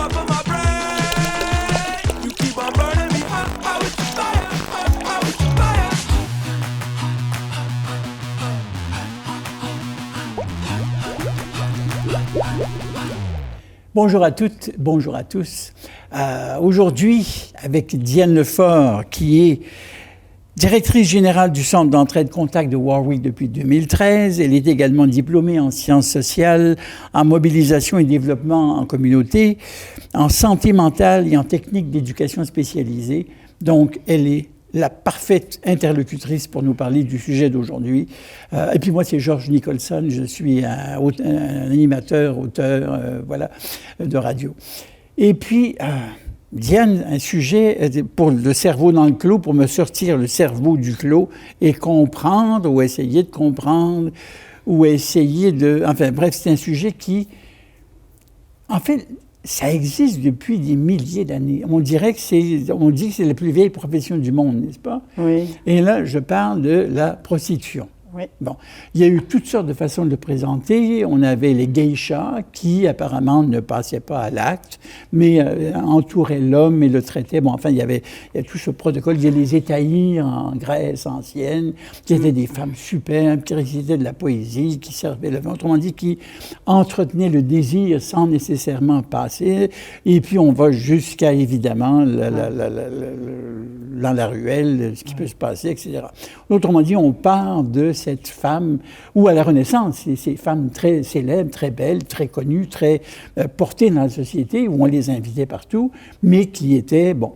up on my brain. You keep on burning me hot with your fire, hot with your fire. Bonjour à toutes, bonjour à tous. Aujourd'hui, avec Diane Lefort, qui est directrice générale du Centre d'entraide contact de Warwick depuis 2013. Elle est également diplômée en sciences sociales, en mobilisation et développement en communauté, en santé mentale et en techniques d'éducation spécialisée. Donc, elle est la parfaite interlocutrice pour nous parler du sujet d'aujourd'hui. Et puis moi, c'est Georges Nicholson, je suis un animateur, auteur, de radio. Et puis, Diane, un sujet pour le cerveau dans le clos, pour me sortir le cerveau du clos et comprendre, ou essayer de comprendre, ou essayer de... Enfin bref, c'est un sujet qui... En fait, ça existe depuis des milliers d'années. On dit que c'est la plus vieille profession du monde, n'est-ce pas? Oui. Et là, je parle de la prostitution. Oui. Bon, il y a eu toutes sortes de façons de le présenter. On avait les geishas qui, apparemment, ne passaient pas à l'acte, mais entouraient l'homme et le traitaient. Bon, enfin, il y a tout ce protocole. Il y a les étahirs en Grèce ancienne, qui étaient des femmes superbes, qui récitaient de la poésie, qui servaient, autrement dit, qui entretenaient le désir sans nécessairement passer. Et puis, on va jusqu'à, évidemment, dans la ruelle, ce qui peut se passer, etc. Autrement dit, on part de cette femme, ou à la Renaissance, ces femmes très célèbres, très belles, très connues, très portées dans la société, où on les invitait partout, mais qui étaient, bon...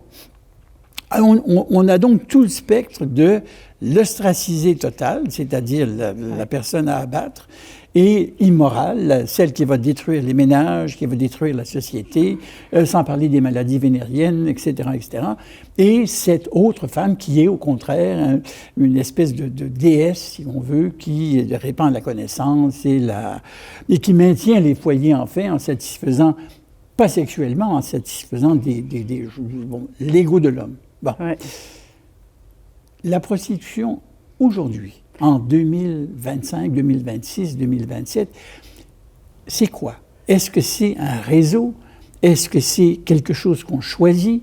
On a donc tout le spectre de l'ostracisé total, c'est-à-dire la personne à abattre, et immorale, celle qui va détruire les ménages, qui va détruire la société, sans parler des maladies vénériennes, etc., etc. Et cette autre femme qui est, au contraire, une espèce de déesse, si on veut, qui répand la connaissance et qui maintient les foyers, en fait, en satisfaisant, pas sexuellement, en satisfaisant l'ego de l'homme. Bon. Ouais. La prostitution, aujourd'hui, en 2025, 2026, 2027, c'est quoi? Est-ce que c'est un réseau? Est-ce que c'est quelque chose qu'on choisit?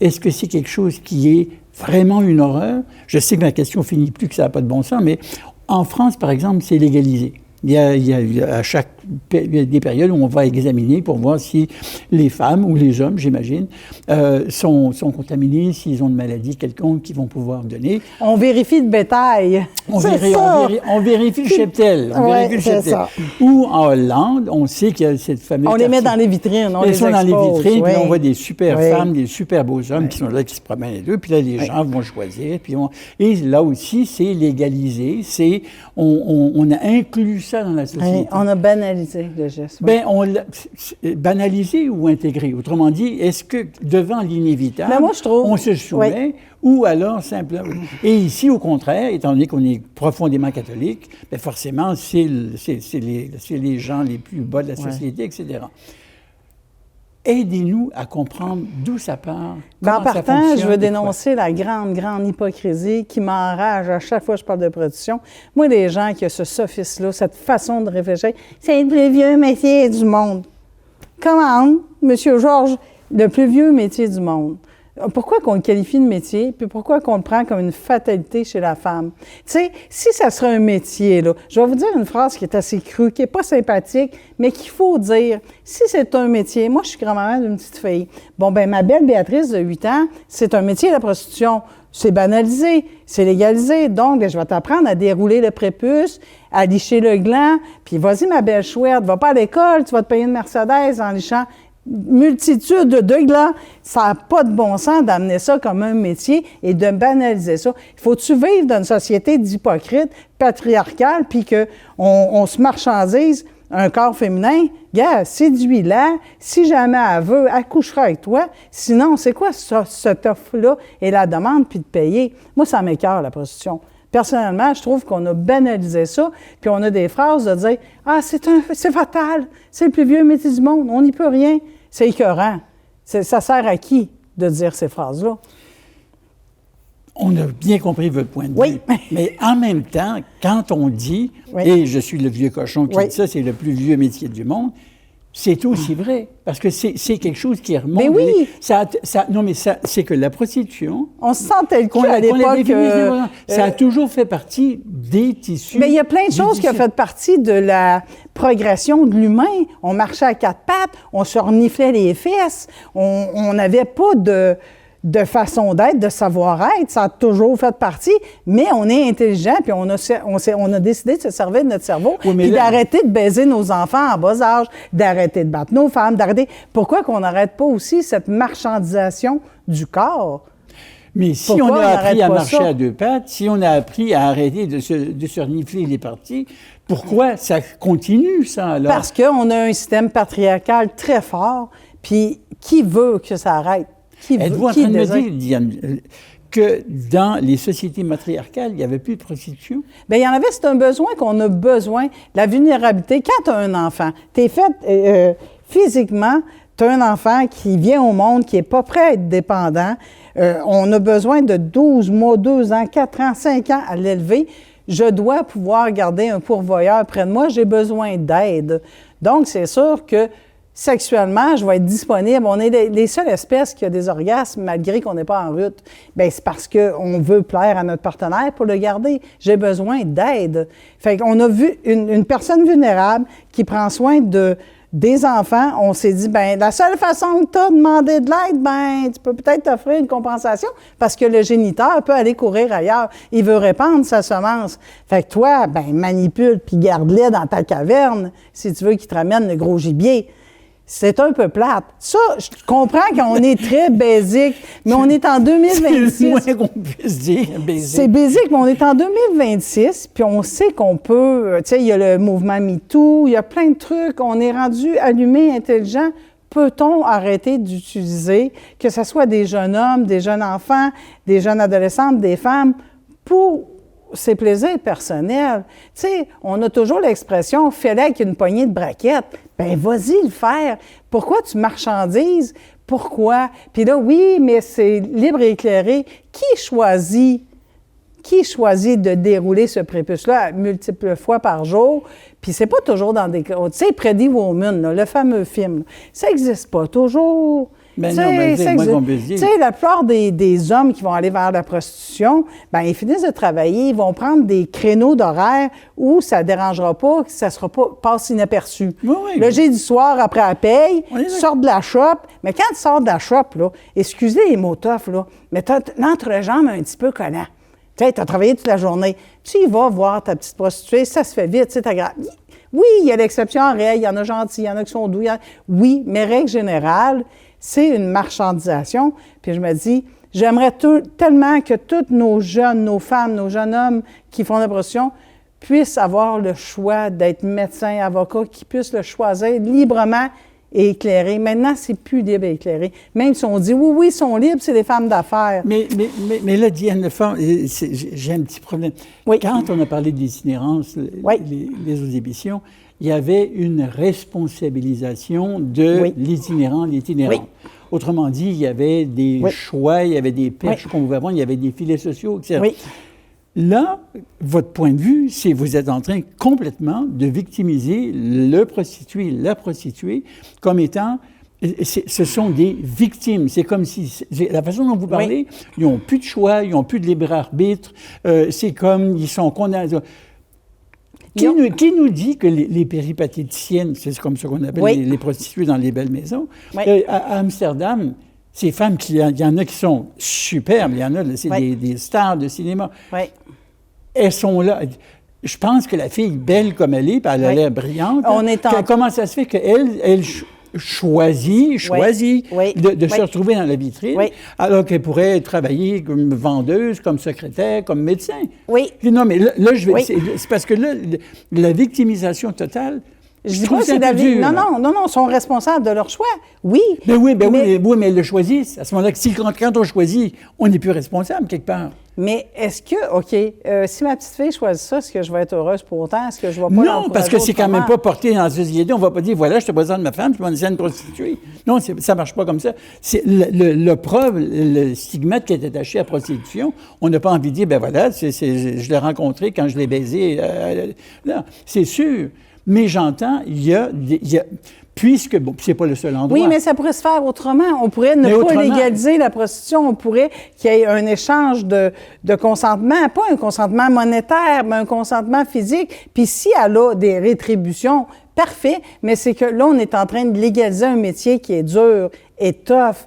Est-ce que c'est quelque chose qui est vraiment une horreur? Je sais que ma question finit plus, que ça n'a pas de bon sens, mais en France, par exemple, c'est légalisé. Il y a à chaque des périodes où on va examiner pour voir si les femmes ou les hommes, j'imagine, sont contaminés, s'ils ont une maladie quelconque qu'ils vont pouvoir donner. On vérifie le bétail. On vérifie le cheptel. Ou en Hollande, on sait qu'il y a cette fameuse... On les met dans les vitrines, Ils sont dans les vitrines, oui. puis on voit des super femmes, des super beaux hommes qui sont là, qui se promènent les deux, puis là, les gens vont choisir. Et là aussi, c'est légalisé, on a inclus ça dans la société. On a banalisé le geste. Oui. Bien, on l'a banalisé ou intégré. Autrement dit, est-ce que devant l'inévitable, moi, je trouve, on se soumet ou alors simplement... Et ici, au contraire, étant donné qu'on est profondément catholique, bien forcément, c'est les gens les plus bas de la société, etc. Aidez-nous à comprendre d'où ça part. En partant, je veux dénoncer la grande hypocrisie qui m'enrage à chaque fois que je parle de prostitution. Moi, les gens qui ont ce sophisme-là, cette façon de réfléchir, c'est le plus vieux métier du monde. Comment, M. Georges, le plus vieux métier du monde? Pourquoi qu'on le qualifie de métier, puis pourquoi qu'on le prend comme une fatalité chez la femme? Tu sais, si ça serait un métier, là, je vais vous dire une phrase qui est assez crue, qui n'est pas sympathique, mais qu'il faut dire. Si c'est un métier, moi, je suis grand-maman d'une petite fille. Bon, ben ma belle Béatrice de 8 ans, c'est un métier, la prostitution. C'est banalisé, c'est légalisé. Donc, je vais t'apprendre à dérouler le prépuce, à licher le gland, puis vas-y, ma belle chouette, va pas à l'école, tu vas te payer une Mercedes en lichant multitude de glands. Ça n'a pas de bon sens d'amener ça comme un métier et de banaliser ça. Faut-tu vivre dans une société d'hypocrite, patriarcale, puis qu'on se marchandise un corps féminin? Gars, séduis-la. Si jamais elle veut, elle couchera avec toi. Sinon, c'est quoi cette offre-là et la demande, puis de payer? Moi, ça m'écoeure, la prostitution. Personnellement, je trouve qu'on a banalisé ça, puis on a des phrases de dire « Ah, c'est fatal, c'est le plus vieux métier du monde, on n'y peut rien. » C'est écœurant. Ça sert à qui de dire ces phrases-là? On a bien compris votre point de vue. Mais en même temps, quand on dit, et je suis le vieux cochon qui dit ça, c'est le plus vieux métier du monde, C'est aussi vrai, parce que c'est quelque chose qui remonte. Mais oui! C'est que la prostitution... On se sentait le coup à l'époque. Ça a toujours fait partie des tissus. Mais il y a plein de choses qui ont fait partie de la progression de l'humain. On marchait à quatre pattes, on se reniflait les fesses, on n'avait pas de façon d'être, de savoir-être. Ça a toujours fait partie, mais on est intelligent, puis on a décidé de se servir de notre cerveau, puis d'arrêter de baiser nos enfants en bas âge, d'arrêter de battre nos femmes, d'arrêter... Pourquoi qu'on n'arrête pas aussi cette marchandisation du corps? Mais si on a appris à marcher à deux pattes, si on a appris à arrêter de se renifler les parties, pourquoi ça continue, ça, alors? Parce qu'on a un système patriarcal très fort, puis qui veut que ça arrête? Êtes-vous en train de me dire, Diane, que dans les sociétés matriarcales, il n'y avait plus de prostitution? Bien, il y en avait, c'est un besoin qu'on a besoin. La vulnérabilité, quand tu as un enfant, tu es fait physiquement, tu as un enfant qui vient au monde, qui n'est pas prêt à être dépendant. On a besoin de 12 mois, 2 ans, 4 ans, 5 ans à l'élever. Je dois pouvoir garder un pourvoyeur près de moi. J'ai besoin d'aide. Donc, c'est sûr que sexuellement, je vais être disponible. On est les seules espèces qui ont des orgasmes malgré qu'on n'est pas en rut. Bien, c'est parce qu'on veut plaire à notre partenaire pour le garder. J'ai besoin d'aide. Fait qu'on a vu une personne vulnérable qui prend soin des enfants. On s'est dit, bien, la seule façon que tu as de demander de l'aide, bien, tu peux peut-être t'offrir une compensation parce que le géniteur peut aller courir ailleurs. Il veut répandre sa semence. Fait que toi, bien, manipule puis garde-les dans ta caverne si tu veux qu'il te ramène le gros gibier. C'est un peu plate. Ça, je comprends qu'on est très basique, mais on est en 2026. C'est le moins qu'on puisse dire, basique. C'est basique, mais on est en 2026, puis on sait qu'on peut... Tu sais, il y a le mouvement MeToo, il y a plein de trucs. On est rendu allumé, intelligent. Peut-on arrêter d'utiliser, que ce soit des jeunes hommes, des jeunes enfants, des jeunes adolescentes, des femmes, pour ses plaisirs personnels? Tu sais, on a toujours l'expression « fais-le avec une poignée de braquettes ». Bien, vas-y le faire. Pourquoi tu marchandises? Pourquoi? Puis là, oui, mais c'est libre et éclairé. Qui choisit de dérouler ce prépuce-là multiples fois par jour? Puis c'est pas toujours dans des... Tu sais, Pretty Woman, là, le fameux film, là, ça n'existe pas toujours. Mais non, mais c'est moi qu'on peut dire. Tu sais, la plupart des hommes qui vont aller vers la prostitution, bien, ils finissent de travailler, ils vont prendre des créneaux d'horaire où ça ne dérangera pas, que ça ne passe inaperçu. Oui, oui. Le jeudi soir, après la paye, tu sors de la shop, mais quand tu sors de la shop, là, excusez les mots tough, là, mais tu as l'entrejambe un petit peu collant. Tu sais, tu as travaillé toute la journée. Tu y vas voir ta petite prostituée, ça se fait vite, tu sais, oui, il y a l'exception en règle, il y en a gentils, il y en a qui sont doux, oui, mais règle générale, c'est une marchandisation. Puis je me dis, j'aimerais tellement que tous nos jeunes, nos femmes, nos jeunes hommes qui font la prostitution puissent avoir le choix d'être médecins, avocats, qui puissent le choisir librement et éclairé. Maintenant, c'est plus libre et éclairé. Même si on dit, oui, ils sont libres, c'est des femmes d'affaires. Mais là, Diane Lefort, j'ai un petit problème. Oui. Quand on a parlé d'itinérance, les autres émissions, il y avait une responsabilisation de l'itinérant. Oui. Autrement dit, il y avait des choix, il y avait des perches qu'on pouvait avoir, il y avait des filets sociaux, etc. Oui. Là, votre point de vue, c'est que vous êtes en train complètement de victimiser le prostitué, la prostituée, comme étant... Ce sont des victimes. C'est comme si... La façon dont vous parlez, ils n'ont plus de choix, ils n'ont plus de libre arbitre. C'est comme ils sont condamnés... Qui nous dit que les péripatéticiennes, c'est comme ça qu'on appelle les prostituées dans les belles maisons, à Amsterdam, ces femmes, il y en a qui sont superbes, il y en a, c'est des stars de cinéma. Elles sont là. Je pense que la fille, belle comme elle est, puis elle a l'air brillante, comment ça se fait qu'elle choisit de se retrouver dans la vitrine, alors qu'elle pourrait travailler comme vendeuse, comme secrétaire, comme médecin. Oui. Non, mais là c'est parce que là, la victimisation totale, je dis pas que c'est la vie. Non, ils sont responsables de leur choix. Oui. Oui, mais ils le choisissent. À ce moment-là, quand on choisit, on n'est plus responsable quelque part. Mais est-ce que, OK, si ma petite fille choisit ça, est-ce que je vais être heureuse pour autant? Est-ce que je vais pas Non, parce que c'est quand même pas porté dans la société. On va pas dire, voilà, je te présente ma femme, je vais essayer de me prostituer. Non, ça marche pas comme ça. C'est le preuve, le stigmate qui est attaché à la prostitution. On n'a pas envie de dire, ben voilà, je l'ai rencontré quand je l'ai baisé. Là, c'est sûr. Mais j'entends, puisque, bon, c'est pas le seul endroit. Oui, mais ça pourrait se faire autrement. On pourrait ne pas légaliser la prostitution. On pourrait qu'il y ait un échange de consentement, pas un consentement monétaire, mais un consentement physique. Puis si elle a des rétributions, parfait, mais c'est que là, on est en train de légaliser un métier qui est dur et tough.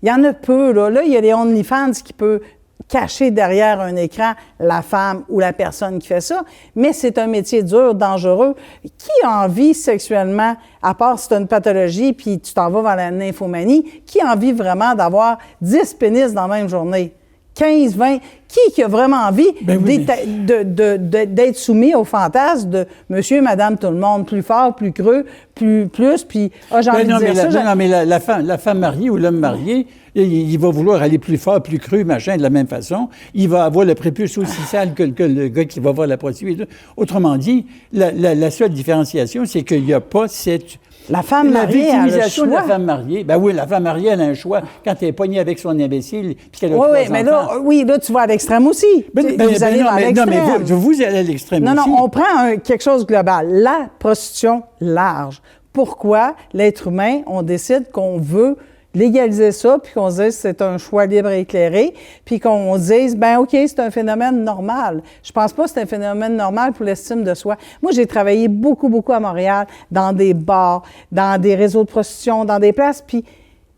Il y en a peu, là. Là, il y a les OnlyFans qui peuvent cacher derrière un écran la femme ou la personne qui fait ça, mais c'est un métier dur, dangereux. Qui a envie sexuellement, à part si tu as une pathologie puis tu t'en vas vers la nymphomanie, qui a envie vraiment d'avoir 10 pénis dans la même journée? 15, 20, qui a vraiment envie d'être soumis au fantasme de monsieur, madame, tout le monde, plus fort, plus creux, plus, puis j'ai envie de dire ça. Non, mais la femme mariée ou l'homme marié, il va vouloir aller plus fort, plus creux, machin, de la même façon. Il va avoir le prépuce aussi sale que le gars qui va voir la prostituée. Autrement dit, la seule différenciation, c'est qu'il n'y a pas cette... La femme mariée a le choix. De la femme mariée. Ben oui, la femme mariée, elle a un choix. Quand elle est pognée avec son imbécile, puis qu'elle a trois enfants. Mais là, tu vas à l'extrême aussi. Vous allez à l'extrême. Non, mais vous allez à l'extrême aussi. Non, on prend quelque chose de global. La prostitution large. Pourquoi l'être humain, on décide qu'on veut légaliser ça, puis qu'on se dise que c'est un choix libre et éclairé, puis qu'on se dise, ben OK, c'est un phénomène normal. Je pense pas que c'est un phénomène normal pour l'estime de soi. Moi, j'ai travaillé beaucoup à Montréal, dans des bars, dans des réseaux de prostitution, dans des places, puis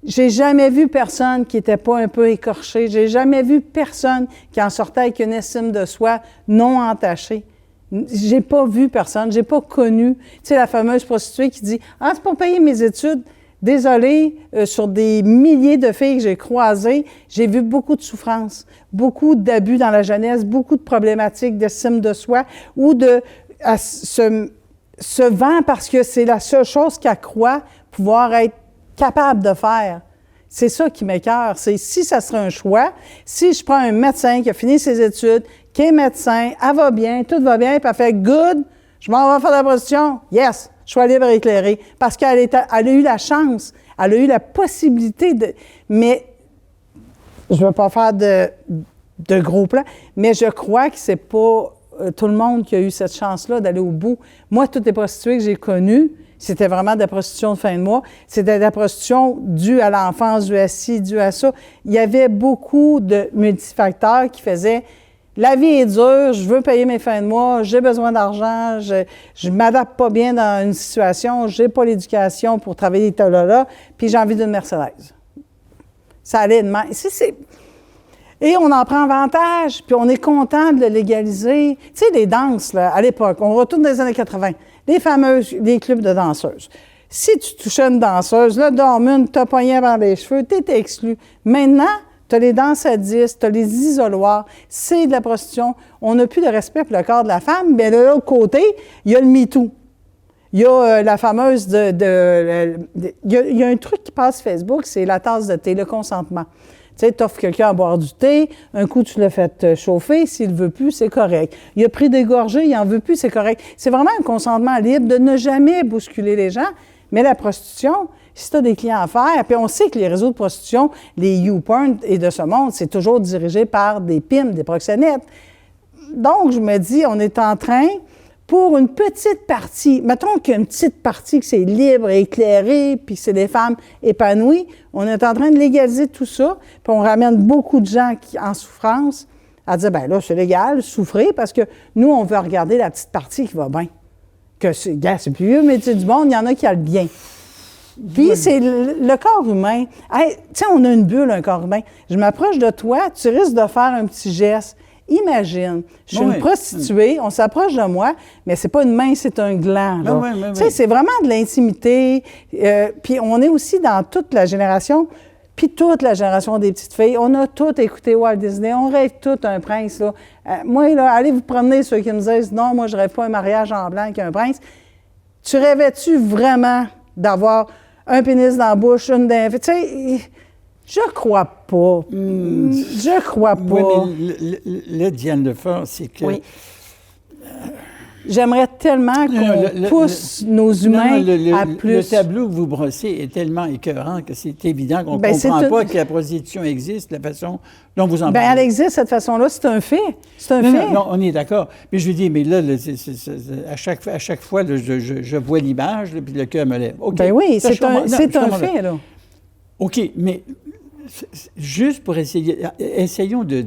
j'ai jamais vu personne qui était pas un peu écorché. J'ai jamais vu personne qui en sortait avec une estime de soi non entachée. J'ai pas vu personne, j'ai pas connu. Tu sais, la fameuse prostituée qui dit « Ah, c'est pour payer mes études ». Désolée, sur des milliers de filles que j'ai croisées, j'ai vu beaucoup de souffrances, beaucoup d'abus dans la jeunesse, beaucoup de problématiques d'estime de soi ou de se vend parce que c'est la seule chose qu'elle croit pouvoir être capable de faire. C'est ça qui m'écoeure. C'est si ça serait un choix, si je prends un médecin qui a fini ses études, qui est médecin, elle va bien, tout va bien, puis elle fait « good », je m'en vais faire de la prostitution, yes, choix libre et éclairé, parce qu'elle a eu la chance, elle a eu la possibilité de... Mais je ne veux pas faire de gros plans, mais je crois que c'est pas tout le monde qui a eu cette chance-là d'aller au bout. Moi, toutes les prostituées que j'ai connues, c'était vraiment de la prostitution de fin de mois. C'était de la prostitution due à l'enfance, due à ci, due à ça. Il y avait beaucoup de multifacteurs qui faisaient... La vie est dure, je veux payer mes fins de mois, j'ai besoin d'argent, je m'adapte pas bien dans une situation, j'ai pas l'éducation pour travailler là, puis j'ai envie d'une Mercedes. Ça allait de même. Et on en prend avantage, puis on est content de le légaliser. Tu sais, les danses, là, à l'époque, on retourne dans les années 80, les clubs de danseuses. Si tu touchais une danseuse, là, dormune, t'as pogné par les cheveux, t'étais exclu. Maintenant, tu as les danses à 10, tu as les isoloirs, c'est de la prostitution. On n'a plus de respect pour le corps de la femme, mais de l'autre côté, il y a le MeToo. Il y a la fameuse il y a un truc qui passe Facebook, c'est la tasse de thé, le consentement. Tu sais, tu offres quelqu'un à boire du thé, un coup, tu l'as fait chauffer, s'il ne veut plus, c'est correct. Il a pris des gorgées, il n'en veut plus, c'est correct. C'est vraiment un consentement libre de ne jamais bousculer les gens, mais la prostitution... Si tu as des clients à faire, puis on sait que les réseaux de prostitution, les YouPorn et de ce monde, c'est toujours dirigé par des pimps, des proxénètes. Donc, je me dis, on est en train, pour une petite partie, mettons qu'il y a une petite partie que c'est libre et éclairé, puis c'est des femmes épanouies, on est en train de légaliser tout ça, puis on ramène beaucoup de gens en souffrance à dire, bien là, c'est légal, souffrez, parce que nous, on veut regarder la petite partie qui va bien. Que c'est le plus vieux métier du monde, il y en a qui a le bien. Puis, c'est le corps humain. Hey, tu sais, on a une bulle, un corps humain. Je m'approche de toi, tu risques de faire un petit geste. Imagine, je suis une prostituée, on s'approche de moi, mais c'est pas une main, c'est un gland. Tu sais, c'est vraiment de l'intimité. Puis, on est aussi dans toute la génération, puis toute la génération des petites filles. On a tout écouté Walt Disney, on rêve tout un prince, là. Moi, là, allez vous promener, ceux qui me disent « Non, moi, je rêve pas un mariage en blanc avec un prince. » Tu rêvais-tu vraiment d'avoir un pénis dans la bouche, une dent? Tu sais, je crois pas. Je crois pas. Oui, mais le Diane Lefort, c'est que... Oui. J'aimerais tellement qu'on pousse nos humains à plus. Le tableau que vous brossez est tellement écœurant que c'est évident qu'on ne Ben, comprend pas que la prostitution existe, la façon dont vous en Ben, parlez. elle existe, cette façon-là, c'est un fait. C'est un fait. Non, on est d'accord. Mais je veux dire, mais là, à chaque fois, là, je vois l'image, là, puis le cœur me lève. Okay. Ben oui, Ça, c'est un fait, là. OK, mais juste pour essayons de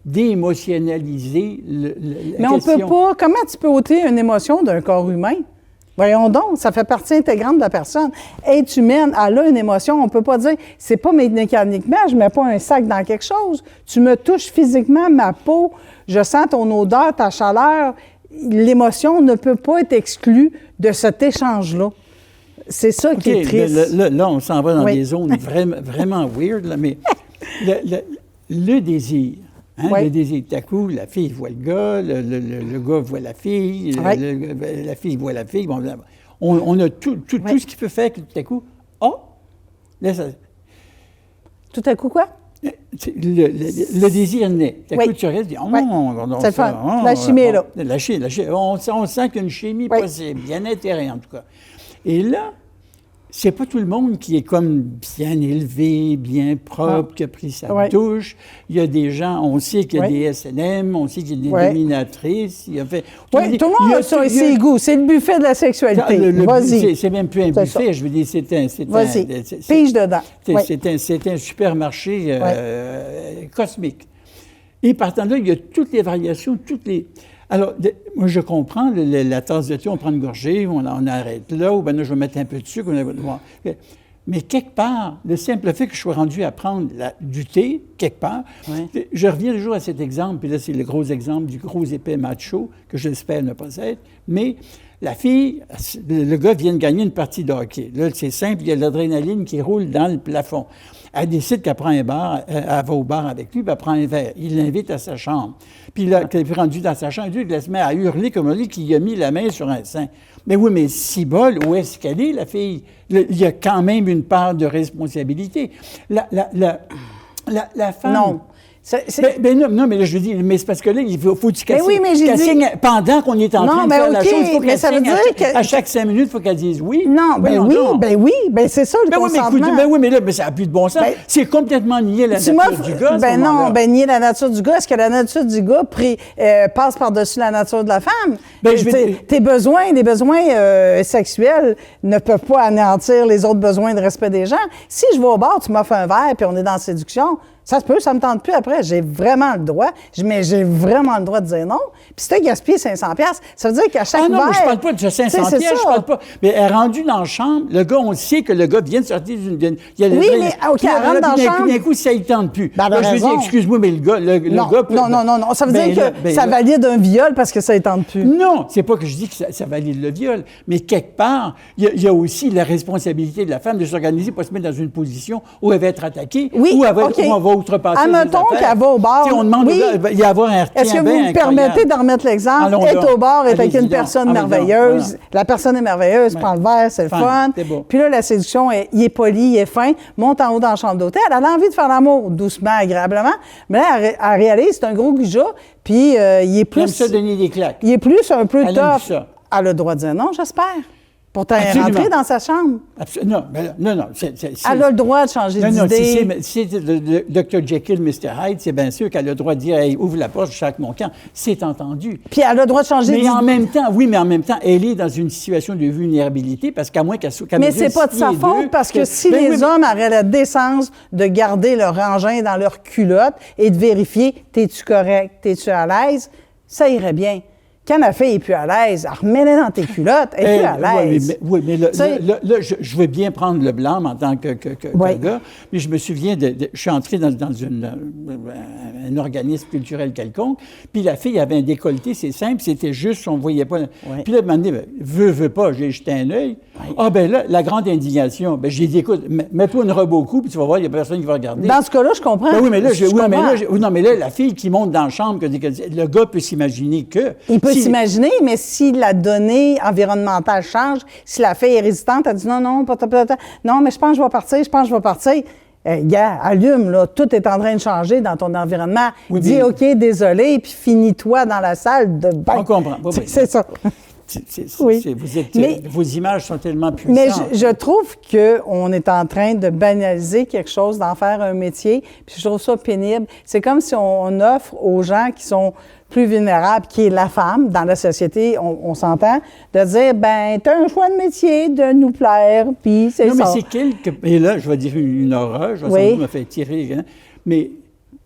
déémotionnaliser la Mais on question. peut pas. Comment tu peux ôter une émotion d'un corps humain? Voyons donc, ça fait partie intégrante de la personne. Être humaine, elle a une émotion. On peut pas dire, c'est pas mécaniquement, je mets pas un sac dans quelque chose. Tu me touches physiquement, ma peau, je sens ton odeur, ta chaleur. L'émotion ne peut pas être exclue de cet échange-là. C'est ça qui est triste. Là, on s'en va dans des zones vraiment weird, là, mais le désir, hein, le désir, tout à coup, la fille voit le gars, le gars voit la fille, la fille voit la fille. Bon, on a tout ce qui peut faire que tout à coup, là, ça, tout à coup, quoi? Le désir naît. Tout à coup, tu restes, c'est le fun. La chimie est là. La chimie, on sent qu'il y a une chimie possible, bien intéressée en tout cas. Et là, c'est pas tout le monde qui est comme bien élevé, bien propre, qui a pris sa douche. Il y a des gens, on sait qu'il y a des SNM, on sait qu'il y a des dominatrices. Tout le monde a ses goûts. C'est le buffet de la sexualité. Vas-y. C'est même plus un buffet, je veux dire, vas-y, pige dedans. C'est un supermarché cosmique. Et partant de là, il y a toutes les variations, Alors, moi, je comprends la tasse de thé, on prend une gorgée, on arrête là, ou bien là, je vais mettre un peu de sucre. Mais quelque part, le simple fait que je sois rendu à prendre du thé, quelque part, je reviens toujours à cet exemple, puis là, c'est le gros exemple du gros épais macho, que j'espère ne pas être, mais la fille, le gars vient de gagner une partie de hockey. Là, c'est simple, il y a de l'adrénaline qui roule dans le plafond. Elle décide qu'elle prend un bar, elle va au bar avec lui, puis elle prend un verre. Il l'invite à sa chambre. Puis là, quand elle est rendue dans sa chambre, elle se met à hurler comme lui qui a mis la main sur un sein. Mais oui, mais si bol, où est-ce qu'elle est, la fille? Il y a quand même une part de responsabilité. La femme... Non. Non, mais là, je veux dire, mais c'est parce que là, il faut qu'elle signe pendant qu'on est en train de faire la chose, il faut qu'elle signe à chaque 5 minutes, il faut qu'elle dise oui. Non, c'est ça le consentement. Mais là, ça n'a plus de bon sens. C'est complètement nier la nature du gars. Nier la nature du gars. Est-ce que la nature du gars passe par-dessus la nature de la femme? Tes besoins, les besoins sexuels ne peuvent pas anéantir les autres besoins de respect des gens. Si je vais au bar, tu m'offres un verre, puis on est dans la séduction, ça se peut, ça me tente plus après. J'ai vraiment le droit. Mais j'ai vraiment le droit de dire non. Puis si tu as gaspillé 500$, ça veut dire qu'à chaque verre... mais je parle pas de 500$, je parle pas... Mais elle est rendue dans la chambre, le gars, on sait que le gars vient de sortir d'une... mais OK, elle rentre dans la chambre... D'un coup, ça ne tente plus. Là, je dis, excuse-moi, mais le gars... Non. Ça veut dire que ça valide un viol parce que ça ne tente plus. Non, c'est pas que je dis que ça valide le viol, mais quelque part, il y a aussi la responsabilité de la femme de s'organiser pour se mettre dans une position où elle va être attaquée, où on va outrepasser. Admettons qu'elle va au bar. On demande il y a avoir un Est-ce que vous me permettez d'en remettre l'exemple? Elle est au bar, elle est avec une personne merveilleuse. Voilà. La personne est merveilleuse, prend le verre, c'est le fun. Puis là, la séduction, il est poli, il est fin, monte en haut dans la chambre d'hôtel. Elle a envie de faire l'amour doucement, agréablement. Mais là, elle réalise, c'est un gros goujat, puis il est plus... Elle aime ça donner des claques. Il est plus un peu tough. Elle a le droit de dire non, j'espère. Pourtant, elle est rentrée dans sa chambre. Absolument. Non. Elle a le droit de changer d'idée. Non, si c'est le Dr. Jekyll, Mr. Hyde, c'est bien sûr qu'elle a le droit de dire hey, ouvre la porte, je chaque mon camp. C'est entendu. Puis elle a le droit de changer d'idée. Mais en même temps, elle est dans une situation de vulnérabilité parce qu'à moins qu'elle mais c'est pas de sa faute parce que si les hommes auraient la décence de garder leur engin dans leur culotte et de vérifier t'es-tu correct, t'es-tu à l'aise, ça irait bien. Quand la fille est plus à l'aise, remets-la dans tes culottes, elle est plus à l'aise. Oui, mais là, je veux bien prendre le blâme en tant que gars, mais je me souviens, je suis entré dans un organisme culturel quelconque, puis la fille avait un décolleté, c'est simple, c'était juste, on ne voyait pas. Puis là, elle m'a dit, veux pas, j'ai jeté un œil. Ah, ben là, la grande indignation, j'ai dit, écoute, mets-toi une robe au cou, puis tu vas voir, il n'y a personne qui va regarder. Dans ce cas-là, je comprends. Mais là, la fille qui monte dans la chambre, le gars peut s'imaginer que... Il peut s'imaginer, mais si la donnée environnementale change, si la fille est résistante, elle dit non, mais je pense que je vais partir, Gars, allume, là, tout est en train de changer dans ton environnement. Oui, Dis mais- OK, désolé, puis finis-toi dans la salle de bain. On comprend. Oui, oui. C'est ça. Oui. Mais- vos images sont tellement Mais puissantes. je trouve qu'on est en train de banaliser quelque chose, d'en faire un métier, puis je trouve ça pénible. C'est comme si on offre aux gens qui sont plus vulnérables, qui est la femme dans la société, on s'entend, de dire, ben, t'as un choix de métier, de nous plaire, puis c'est Non, mais ça. c'est quelque... Et là, je vais dire une horreur, je vais Oui. sans doute me faire tirer, hein, mais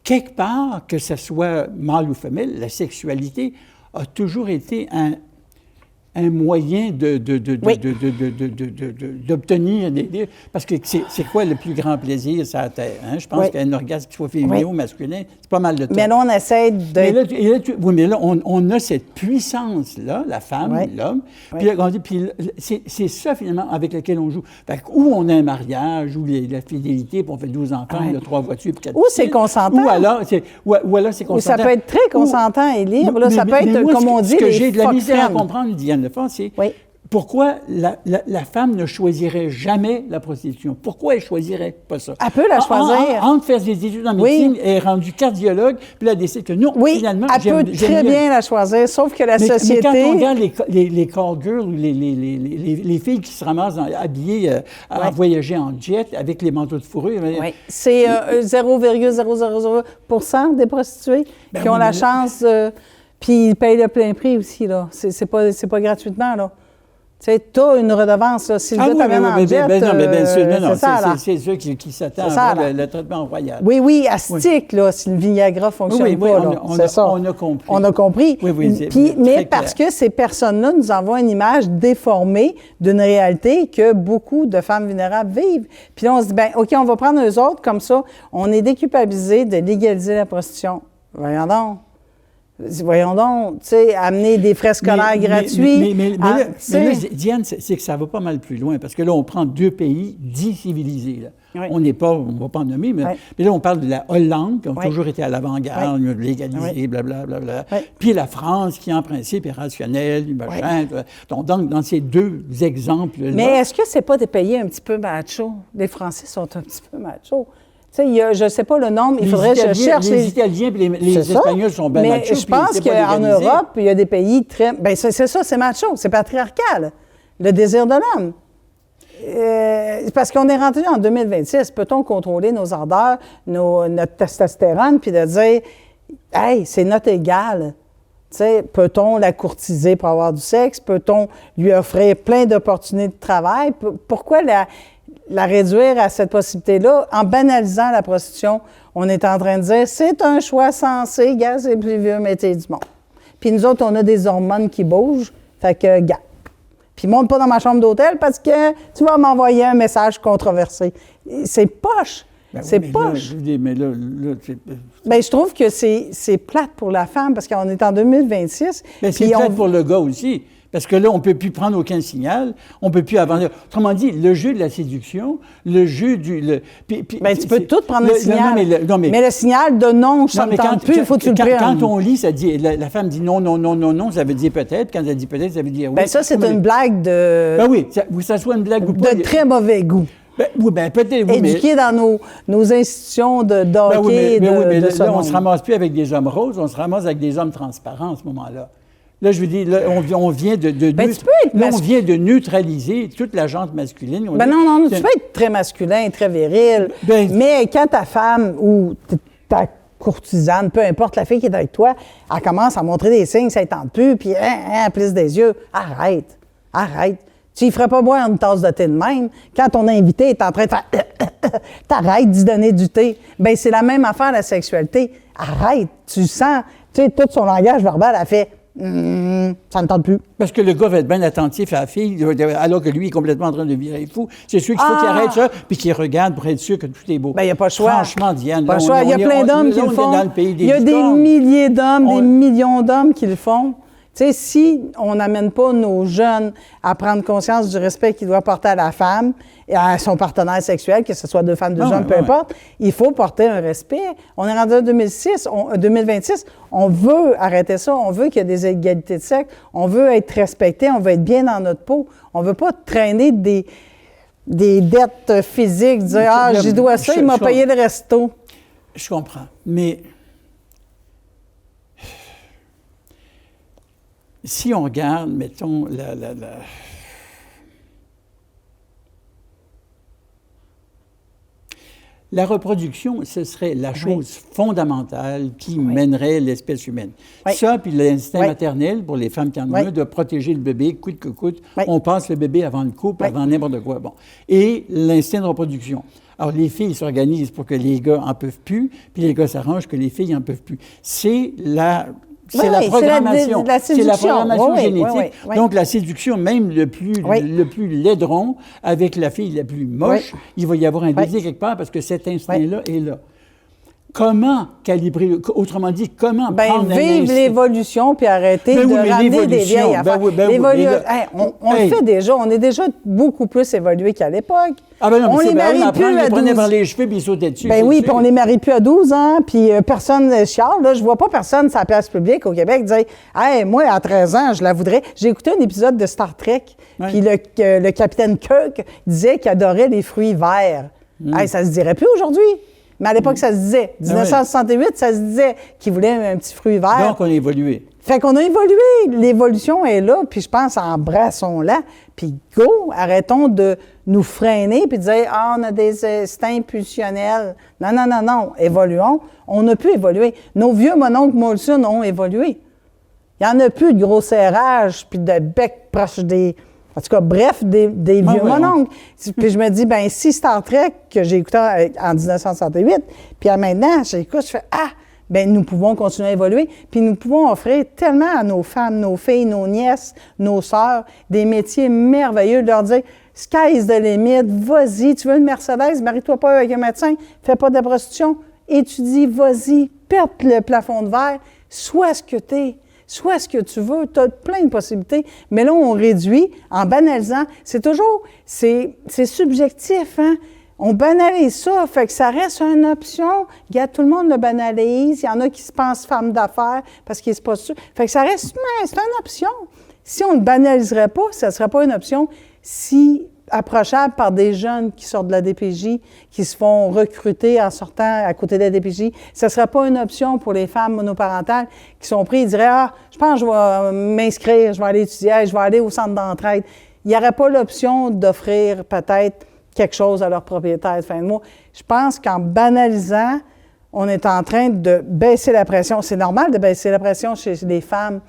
quelque part, que ce soit mâle ou femelle, la sexualité a toujours été un moyen d'obtenir des... Parce que c'est quoi le plus grand plaisir sur la Terre? Hein? Je pense Oui. qu'un orgasme, qu'il soit féminin Oui. ou masculin, c'est pas mal de temps. Mais là, on essaie Mais de... là, oui, mais là, on a cette puissance-là, la femme, Ouais. l'homme, Ouais. puis, là, on dit, puis c'est ça, finalement, avec lequel on joue. Fait que, ou on a un mariage, ou la fidélité, puis on fait 12 enfants, Ouais. il y a 3 voitures, puis 4 Ou c'est consentant. Ou alors, c'est Ou consentant. ça peut être très consentant et libre. Là, ça peut être, moi, comme on dit, ce que les j'ai de la fuck misère à friends. comprendre, Diane Lefort, c'est Oui. pourquoi la femme ne choisirait jamais la prostitution? Pourquoi elle choisirait pas ça? Elle peut la choisir. Entre faire des études en Oui. médecine, elle est rendue cardiologue, puis là, elle décide que non, Oui, finalement, elle peut j'aime très mieux- bien la choisir, sauf que la mais société... quand on regarde les call girls ou les filles qui se ramassent habillées à Ouais. voyager en jet avec les manteaux de fourrure, Oui. C'est 0,000 % des prostituées Ben qui ont oui, la mais là- chance... Puis ils payent le plein prix aussi, là. C'est pas gratuitement, là. Tu sais, t'as une redevance, là. Si le gars t'amène en jet, non, mais bien sûr, non, c'est ça, là. c'est ceux qui s'attendent C'est ça, à là. le traitement royal. Oui, oui, astique, là, si le Viagra fonctionne Oui, oui, pas, on là. a- on C'est a- ça. on a compris. On a compris. Oui, oui, c'est Puis, très mais clair. parce que ces personnes-là nous envoient une image déformée d'une réalité que beaucoup de femmes vulnérables vivent. Puis là, on se dit, bien, OK, on va prendre eux autres, comme ça, on est déculpabilisé de légaliser la prostitution. Voyons donc. Voyons donc, tu sais, amener des frais scolaires gratuits. Mais Ah, là, tu sais. Diane, c'est que ça va pas mal plus loin, parce que là, on prend 2 pays dits civilisés. Là. Oui. On n'est pas, on ne va pas en nommer, mais, Oui. mais là, on parle de la Hollande, qui ont Oui. toujours été à l'avant-garde, légalisé, Oui. blablabla. Oui. Puis la France, qui en principe est rationnelle, machin. Donc, dans ces 2 exemples-là... Mais est-ce que c'est pas des pays un petit peu machos? Les Français sont un petit peu machos. Tu sais, il y a, je ne sais pas le nombre, il faudrait que je cherche. Les Italiens et les C'est ça. Espagnols sont bien Mais machos, je puis pense c'est pas qu'en légalisé. Europe, il y a des pays très... Bien, c'est ça, c'est macho, c'est patriarcal, le désir de l'homme. Parce qu'on est rentré en 2026, peut-on contrôler nos ardeurs, notre testostérone, puis de dire, hey, c'est notre égal. Tu sais, peut-on la courtiser pour avoir du sexe? Peut-on lui offrir plein d'opportunités de travail? Pourquoi la réduire à cette possibilité-là? En banalisant la prostitution, on est en train de dire, c'est un choix sensé, gars, c'est le plus vieux métier du monde. Puis nous autres, on a des hormones qui bougent, fait que, gars. Puis monte pas dans ma chambre d'hôtel parce que tu vas m'envoyer un message controversé. C'est poche. Ben oui, c'est mais là, poche. je dis, mais là, c'est... Bien, je trouve que c'est plate pour la femme parce qu'on est en 2026. Mais c'est puis peut-être pour le gars aussi. Parce que là, on ne peut plus prendre aucun signal, on ne peut plus avancer. Autrement dit, le jeu de la séduction, le jeu du... Bien, tu peux tout prendre un signal. Mais le signal de non, je ne tente plus, il faut que tu le prennes. Quand on lit, ça dit, la femme dit non, non, non, non, non, ça veut dire peut-être. Quand elle dit peut-être, ça veut dire oui. Bien, ça, c'est une blague de... Ben oui, ça soit une blague ou pas. De très mauvais goût. Ben, oui, ben peut-être, oui, mais... Éduqués dans nos institutions de Ben hockey, oui, mais de ce là, on monde. ne se ramasse plus avec des hommes roses, on se ramasse avec des hommes transparents à ce moment-là. Là, je veux dire, là, on vient de Ben, tu peux être là, on vient de neutraliser toute la gente masculine. Ben non, tu peux être très masculin, très viril, Ben- mais quand ta femme ou ta courtisane, peu importe la fille qui est avec toi, elle commence à montrer des signes, ça ne tente plus, puis elle plisse des yeux. Arrête. Tu ne ferais pas boire une tasse de thé de même. Quand ton invité est en train de faire t'arrêtes d'y donner du thé. Bien, c'est la même affaire, la sexualité. Arrête. Tu sens, tu sais, tout son langage verbal a fait ça ne tente plus. Parce que le gars va être bien attentif à la fille, alors que lui est complètement en train de virer fou. C'est sûr qu'il faut qu'il arrête ça, puis qu'il regarde pour être sûr que tout est beau. Bien, il n'y a pas le choix. Franchement, Diane, Pas là, le choix. Il y a plein d'hommes qui le font. Dans le pays des Il y a des licornes. milliers d'hommes, des millions d'hommes qui le font. Tu sais, si on n'amène pas nos jeunes à prendre conscience du respect qu'ils doivent porter à la femme et à son partenaire sexuel, que ce soit 2 femmes, 2 hommes, peu importe, il faut porter un respect. On est rendu en 2026, on veut arrêter ça, on veut qu'il y ait des égalités de sexe, on veut être respecté, on veut être bien dans notre peau, on veut pas traîner des dettes physiques, dire « Ah, j'y dois ça, il m'a payé le resto. » Je comprends, mais si on regarde, mettons, la reproduction, ce serait la chose fondamentale qui mènerait l'espèce humaine. Ça, puis l'instinct maternel, pour les femmes qui en ont un, de protéger le bébé, coûte que coûte. On passe le bébé avant le couple, avant n'importe quoi. Bon. Et l'instinct de reproduction. Alors, les filles s'organisent pour que les gars en peuvent plus, puis les gars s'arrangent que les filles en peuvent plus. C'est la programmation. C'est la programmation génétique. Donc, la séduction, même le plus laidron, avec la fille la plus moche, il va y avoir un désir quelque part parce que cet instinct-là est là. Comment calibrer, autrement dit, comment prendre vivre l'évolution puis arrêter de ramener des vieilles affaires. On le fait déjà. On est déjà beaucoup plus évolué qu'à l'époque. Ah ben non, on les marie plus à 12 ans. Ils prenaient par les cheveux puis ils sautaient dessus. Ben oui, puis on les marie plus à 12 ans, puis personne chiale. Là, je vois pas personne sur la place publique au Québec dire « Hey, moi, à 13 ans, je la voudrais. » J'ai écouté un épisode de Star Trek, puis le capitaine Kirk disait qu'il adorait les fruits verts. Hey, ça se dirait plus aujourd'hui. Mais à l'époque, ça se disait. 1968, ça se disait qu'il voulait un petit fruit vert. Donc, on a évolué. Fait qu'on a évolué. L'évolution est là, puis je pense, embrassons-la. Puis go, arrêtons de nous freiner puis de dire « Ah, on a des instincts pulsionnels. » Non, non, non, non. Évoluons. On a pu évoluer. Nos vieux mononcles Molson ont évolué. Il n'y en a plus de gros serrage puis de bec proche des... En tout cas, bref, des vieux mononcles. Puis je me dis, ben si Star Trek, que j'ai écouté en 1968, puis à maintenant, j'écoute, je fais « Ah, ben nous pouvons continuer à évoluer, puis nous pouvons offrir tellement à nos femmes, nos filles, nos nièces, nos sœurs, des métiers merveilleux, de leur dire « Sky is the limit, vas-y, tu veux une Mercedes, marie-toi pas avec un médecin, fais pas de prostitution, étudie, vas-y, pète le plafond de verre, sois ce que tu es. » Sois ce que tu veux, tu as plein de possibilités. Mais là, on réduit en banalisant. C'est toujours, c'est subjectif, hein? On banalise ça, fait que ça reste une option. Regarde, tout le monde le banalise. Il y en a qui se pensent femmes d'affaires parce qu'ils se posent sûr. Fait que ça reste, c'est une option. Si on ne le banaliserait pas, ça ne serait pas une option si approchable par des jeunes qui sortent de la DPJ, qui se font recruter en sortant à côté de la DPJ. Ce ne serait pas une option pour les femmes monoparentales qui sont prises. Ils diraient « Ah, je pense que je vais m'inscrire, je vais aller étudier, je vais aller au centre d'entraide. » Il n'y aurait pas l'option d'offrir peut-être quelque chose à leur propriétaire de fin de mois. Je pense qu'en banalisant, on est en train de baisser la pression. C'est normal de baisser la pression chez les femmes,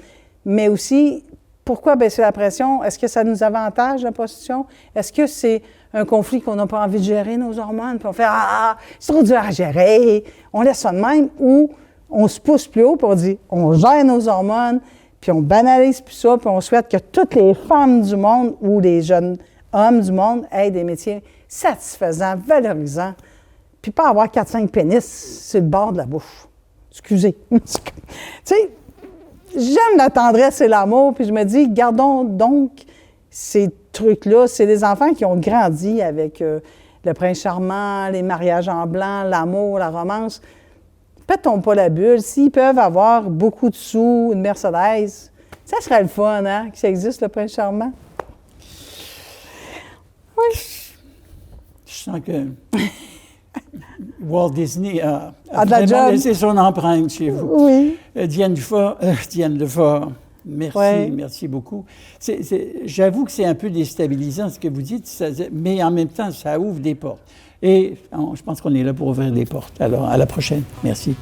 mais aussi... Pourquoi baisser la pression? Est-ce que ça nous avantage, la prostitution? Est-ce que c'est un conflit qu'on n'a pas envie de gérer, nos hormones? Puis on fait « Ah, c'est trop dur à gérer! » On laisse ça de même ou on se pousse plus haut puis on dit « On gère nos hormones, puis on banalise plus ça, puis on souhaite que toutes les femmes du monde ou les jeunes hommes du monde aient des métiers satisfaisants, valorisants, puis pas avoir 4-5 pénis sur le bord de la bouche. » Excusez. Tu sais, j'aime la tendresse et l'amour, puis je me dis, gardons donc ces trucs-là. C'est des enfants qui ont grandi avec le prince charmant, les mariages en blanc, l'amour, la romance. Pètons pas la bulle. S'ils peuvent avoir beaucoup de sous, une Mercedes, ça serait le fun, hein, que ça existe, le prince charmant. Oui. Je sens que Walt Disney a vraiment laissé son empreinte chez vous. Oui. Diane Lefort, merci, merci beaucoup. J'avoue que c'est un peu déstabilisant ce que vous dites, mais en même temps, ça ouvre des portes. Et je pense qu'on est là pour ouvrir des portes. Alors, à la prochaine. Merci.